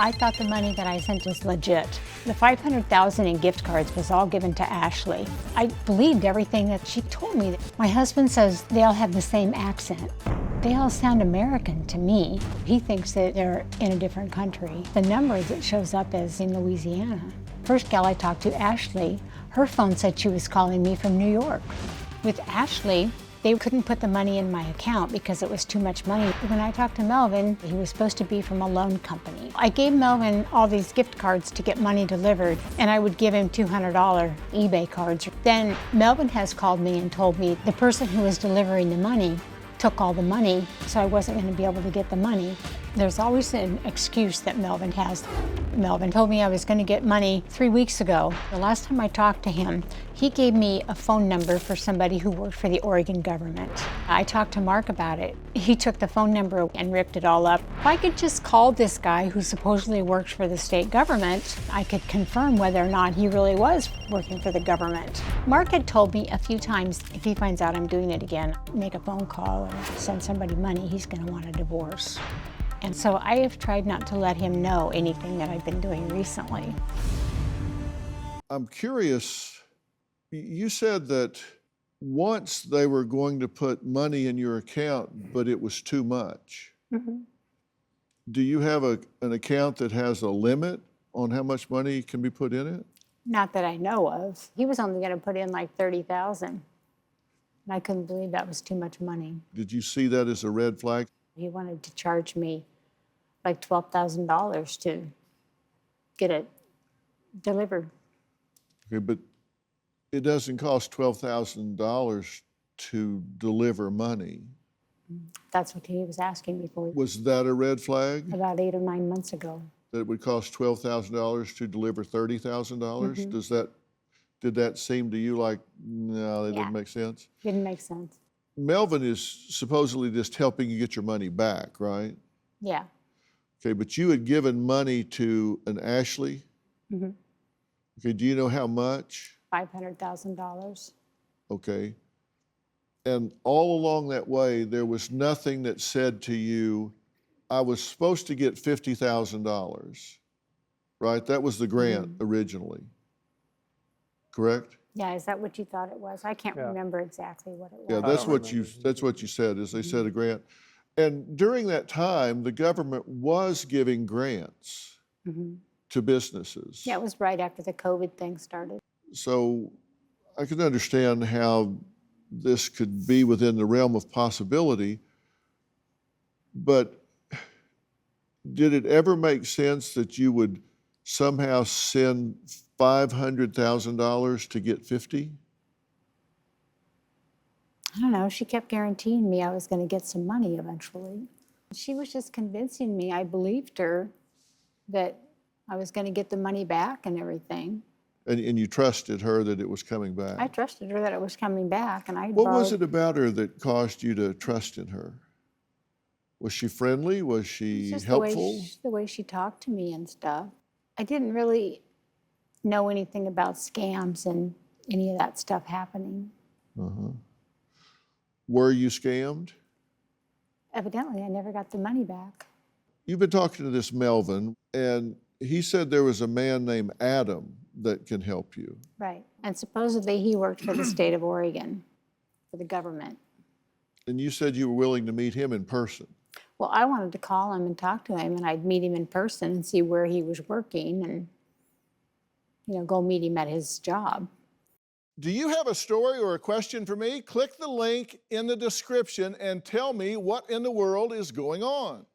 I thought the money that I sent was legit. The $500,000 in gift cards was all given to Ashley. I believed everything that she told me. My husband says they all have the same accent. They all sound American to me. He thinks that they're in a different country. The number that shows up is in Louisiana. First gal I talked to, Ashley, her phone said she was calling me from New York. With Ashley, they couldn't put the money in my account because it was too much money. When I talked to Melvin, he was supposed to be from a loan company. I gave Melvin all these gift cards to get money delivered, and I would give him $200 eBay cards. Then Melvin has called me and told me the person who was delivering the money took all the money, so I wasn't going to be able to get the money. There's always an excuse that Melvin has. Melvin told me I was going to get money 3 weeks ago. The last time I talked to him, he gave me a phone number for somebody who worked for the Oregon government. I talked to Mark about it. He took the phone number and ripped it all up. If I could just call this guy who supposedly works for the state government, I could confirm whether or not he really was working for the government. Mark had told me a few times, if he finds out I'm doing it again, make a phone call or send somebody money, he's going to want a divorce. And so I have tried not to let him know anything that I've been doing recently. I'm curious, you said that once they were going to put money in your account, but it was too much. Mm-hmm. Do you have an account that has a limit on how much money can be put in it? Not that I know of. He was only going to put in like $30,000. And I couldn't believe that was too much money. Did you see that as a red flag? He wanted to charge me like $12,000 to get it delivered. Okay, but it doesn't cost $12,000 to deliver money. That's what he was asking me for. Was that a red flag? About 8 or 9 months ago. That it would cost $12,000 to deliver $30,000? Mm-hmm. Did that seem to you like, no, that didn't make sense? Didn't make sense. Melvin is supposedly just helping you get your money back, right? Yeah. Okay, but you had given money to an Ashley? Mm-hmm. Okay, do you know how much? $500,000. Okay. And all along that way, there was nothing that said to you, I was supposed to get $50,000, right? That was the grant originally, correct? Yeah, is that what you thought it was? I can't remember exactly what it was. Yeah, that's what you said, is they said a grant. And during that time, the government was giving grants to businesses. Yeah, it was right after the COVID thing started. So I can understand how this could be within the realm of possibility, but did it ever make sense that you would somehow send $500,000 to get 50? I don't know, she kept guaranteeing me I was going to get some money eventually. She was just convincing me, I believed her, that I was going to get the money back and everything. And you trusted her that it was coming back? I trusted her that it was coming back. And What was it about her that caused you to trust in her? Was she friendly? Was she helpful? The way she talked to me and stuff. I didn't really know anything about scams and any of that stuff happening. Were you scammed? Evidently, I never got the money back. You've been talking to this Melvin, and he said there was a man named Adam that can help you. Right. And supposedly he worked for the state of Oregon, for the government. And you said you were willing to meet him in person. Well, I wanted to call him and talk to him, and I'd meet him in person and see where he was working and, go meet him at his job. Do you have a story or a question for me? Click the link in the description and tell me what in the world is going on.